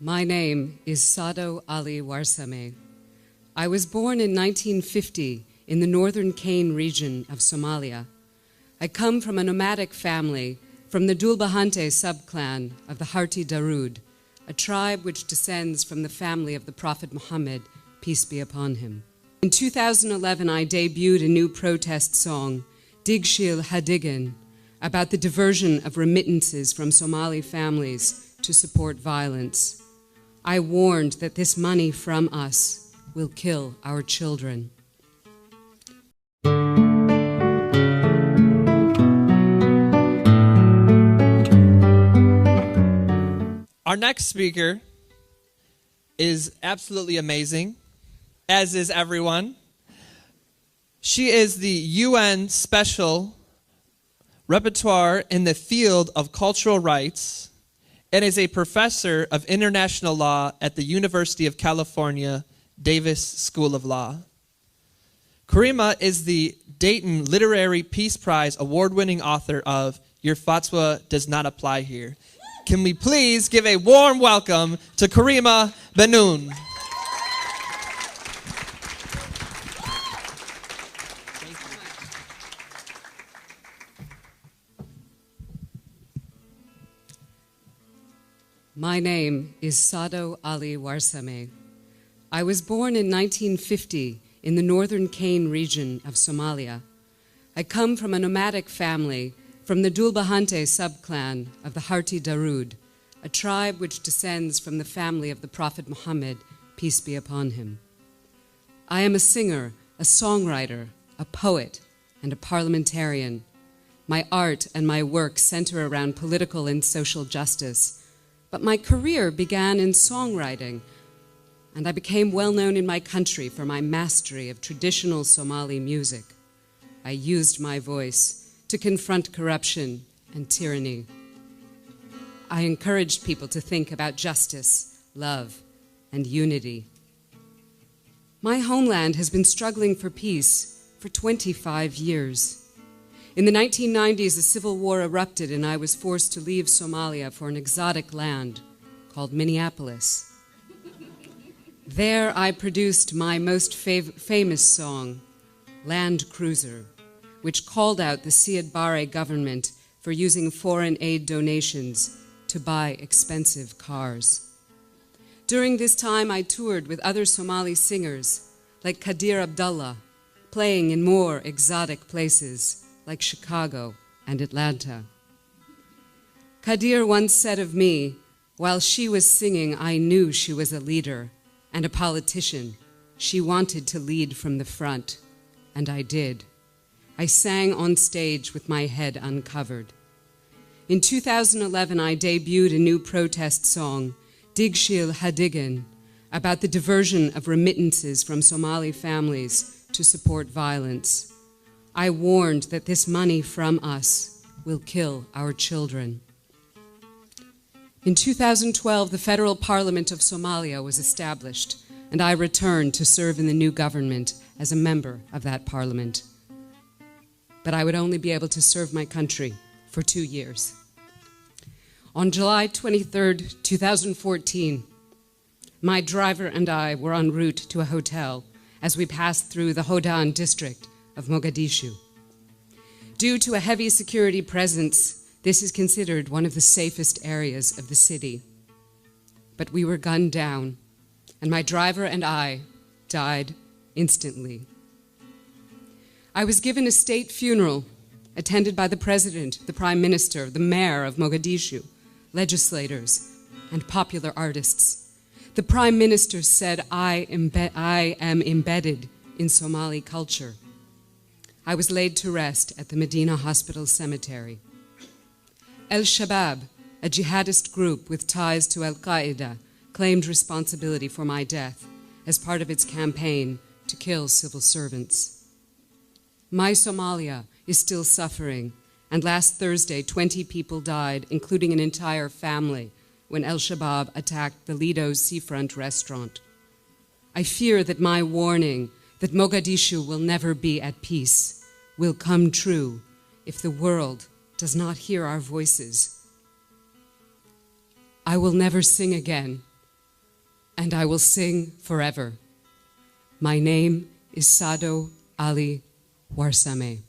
My name is Saado Ali Warsame. I was born in 1950 in the northern Kane region of Somalia. I come from a nomadic family from the Dulbahante subclan of the Harti Darood, a tribe which descends from the family of the Prophet Muhammad, peace be upon him. In 2011, I debuted a new protest song, Dhiigshiil, Dhigan, about the diversion of remittances from Somali families to support violence. I warned that this money from us will kill our children. Our next speaker is absolutely amazing, as is everyone. She is the UN Special Rapporteur in the field of cultural rights and is a professor of international law at the University of California, Davis School of Law. Karima is the Dayton Literary Peace Prize award-winning author of Your Fatwa Does Not Apply Here. Can we please give a warm welcome to Karima Benoon. My name is Saado Ali Warsame. I was born in 1950 in the northern Kane region of Somalia. I come from a nomadic family from the Dulbahante subclan of the Harti Darood, a tribe which descends from the family of the Prophet Muhammad, peace be upon him. I am a singer, a songwriter, a poet, and a parliamentarian. My art and my work center around political and social justice. But my career began in songwriting, and I became well known in my country for my mastery of traditional Somali music. I used my voice to confront corruption and tyranny. I encouraged people to think about justice, love, and unity. My homeland has been struggling for peace for 25 years. In the 1990s, a civil war erupted and I was forced to leave Somalia for an exotic land called Minneapolis. There I produced my most famous song, Land Cruiser, which called out the Siad Barre government for using foreign aid donations to buy expensive cars. During this time, I toured with other Somali singers like Kadir Abdullah, playing in more exotic places like Chicago and Atlanta. Kadir once said of me, while she was singing, I knew she was a leader and a politician. She wanted to lead from the front, and I did. I sang on stage with my head uncovered. In 2011, I debuted a new protest song, Dhiigshiil, Dhigan, about the diversion of remittances from Somali families to support violence. I warned that this money from us will kill our children. In 2012, the Federal Parliament of Somalia was established, and I returned to serve in the new government as a member of that parliament. But I would only be able to serve my country for 2 years. On July 23, 2014, my driver and I were en route to a hotel as we passed through the Hodan district of Mogadishu. Due to a heavy security presence, this is considered one of the safest areas of the city. But we were gunned down, and my driver and I died instantly. I was given a state funeral attended by the president, the prime minister, the mayor of Mogadishu, legislators, and popular artists. The prime minister said, I am embedded in Somali culture. I was laid to rest at the Medina Hospital Cemetery. El-Shabaab, a jihadist group with ties to Al-Qaeda, claimed responsibility for my death as part of its campaign to kill civil servants. My Somalia is still suffering, and last Thursday, 20 people died, including an entire family, when El-Shabaab attacked the Lido's seafront restaurant. I fear that my warning that Mogadishu will never be at peace will come true if the world does not hear our voices. I will never sing again and I will sing forever. My name is Saado Ali Warsame.